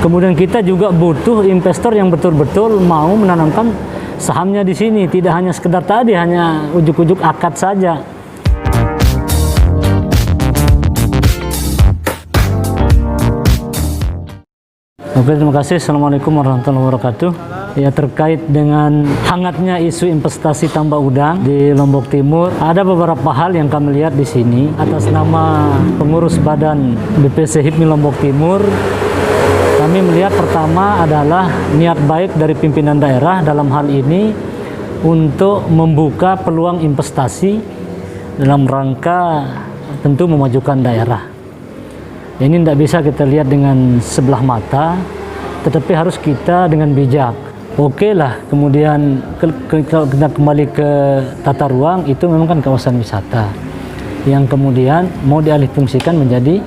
Kemudian kita juga butuh investor yang betul-betul mau menanamkan sahamnya di sini, tidak hanya sekedar tadi, hanya ujuk-ujuk akad saja. Oke, terima kasih. Assalamualaikum warahmatullahi wabarakatuh. Ya, terkait dengan hangatnya isu investasi tambak udang di Lombok Timur, ada beberapa hal yang kami lihat di sini. Atas nama pengurus badan BPC HIPMI Lombok Timur, kami melihat pertama adalah niat baik dari pimpinan daerah dalam hal ini untuk membuka peluang investasi dalam rangka tentu memajukan daerah. Ini tidak bisa kita lihat dengan sebelah mata, tetapi harus kita dengan bijak. Oke lah, kemudian kita kembali ke tata ruang, itu memang kan kawasan wisata yang kemudian mau dialihfungsikan menjadi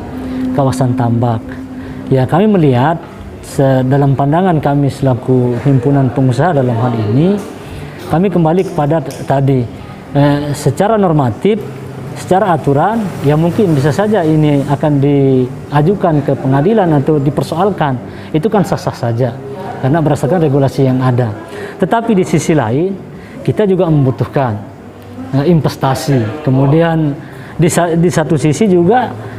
kawasan tambak. Ya, kami melihat dalam pandangan kami selaku himpunan pengusaha dalam hal ini, kami kembali kepada tadi, secara normatif, secara aturan, ya mungkin bisa saja ini akan diajukan ke pengadilan atau dipersoalkan. Itu kan sah-sah saja, karena berdasarkan regulasi yang ada. Tetapi di sisi lain, kita juga membutuhkan investasi. Kemudian di satu sisi juga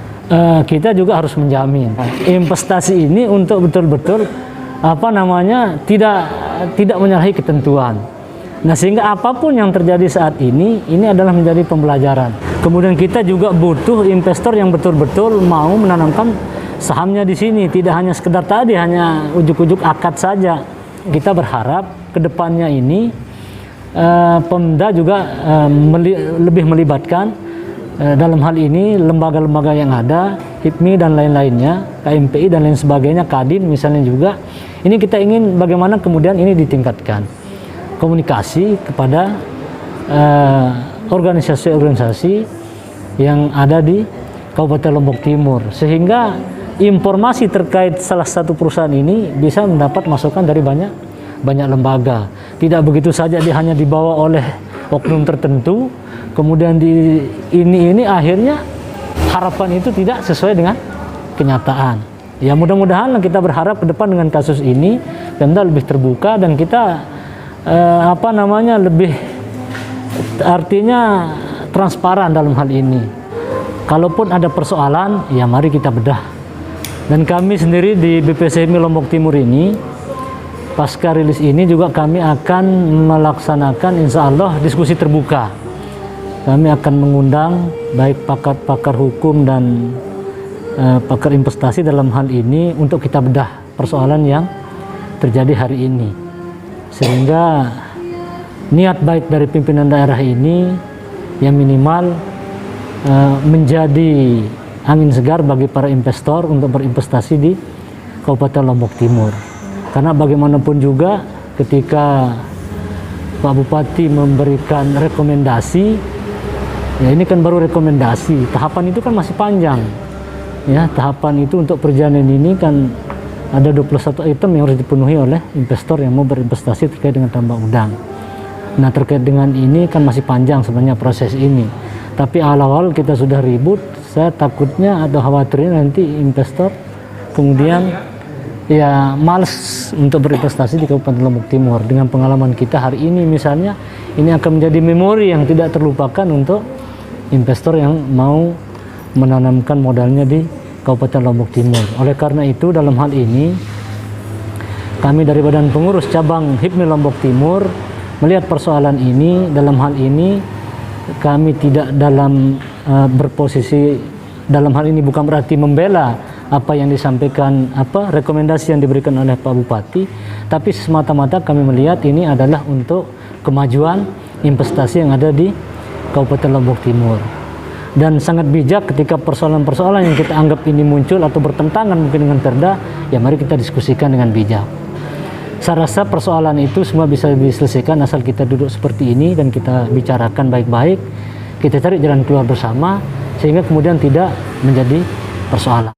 kita juga harus menjamin investasi ini untuk betul-betul tidak menyalahi ketentuan. Nah, sehingga apapun yang terjadi saat ini adalah menjadi pembelajaran. Kemudian kita juga butuh investor yang betul-betul mau menanamkan sahamnya di sini, tidak hanya sekedar tadi, hanya ujuk-ujuk akad saja. Kita berharap ke depannya ini Pemda juga lebih melibatkan dalam hal ini lembaga-lembaga yang ada, HIPMI dan lain-lainnya, KMPI dan lain sebagainya, Kadin misalnya juga. Ini kita ingin bagaimana kemudian ini ditingkatkan. Komunikasi kepada organisasi-organisasi yang ada di Kabupaten Lombok Timur, sehingga informasi terkait salah satu perusahaan ini bisa mendapat masukan dari banyak lembaga. Tidak begitu saja hanya dibawa oleh oknum tertentu, kemudian ini akhirnya harapan itu tidak sesuai dengan kenyataan. Ya, mudah-mudahan kita berharap ke depan dengan kasus ini Pemda lebih terbuka dan kita lebih artinya transparan dalam hal ini. Kalaupun ada persoalan, ya mari kita bedah. Dan kami sendiri di BPC HIPMI Lombok Timur ini, pasca rilis ini juga kami akan melaksanakan insya Allah diskusi terbuka. Kami akan mengundang baik pakar-pakar hukum dan pakar investasi dalam hal ini untuk kita bedah persoalan yang terjadi hari ini. Sehingga niat baik dari pimpinan daerah ini yang minimal menjadi angin segar bagi para investor untuk berinvestasi di Kabupaten Lombok Timur. Karena bagaimanapun juga ketika Pak Bupati memberikan rekomendasi, ya ini kan baru rekomendasi, tahapan itu kan masih panjang. Ya, tahapan itu untuk perjalanan ini kan ada 21 item yang harus dipenuhi oleh investor yang mau berinvestasi terkait dengan tambak udang. Nah, terkait dengan ini kan masih panjang sebenarnya proses ini. Tapi awal-awal kita sudah ribut, saya takutnya atau khawatirnya nanti investor kemudian ya males untuk berinvestasi di Kabupaten Lombok Timur. Dengan pengalaman kita hari ini misalnya, ini akan menjadi memori yang tidak terlupakan untuk investor yang mau menanamkan modalnya di Kabupaten Lombok Timur. Oleh karena itu dalam hal ini kami dari Badan Pengurus Cabang HIPMI Lombok Timur melihat persoalan ini. Dalam hal ini kami tidak dalam berposisi dalam hal ini bukan berarti membela apa yang disampaikan, rekomendasi yang diberikan oleh Pak Bupati, tapi semata-mata kami melihat ini adalah untuk kemajuan investasi yang ada di Kabupaten Lombok Timur. Dan sangat bijak ketika persoalan-persoalan yang kita anggap ini muncul atau bertentangan mungkin dengan Perda, ya mari kita diskusikan dengan bijak. Saya rasa persoalan itu semua bisa diselesaikan asal kita duduk seperti ini dan kita bicarakan baik-baik, kita cari jalan keluar bersama sehingga kemudian tidak menjadi persoalan.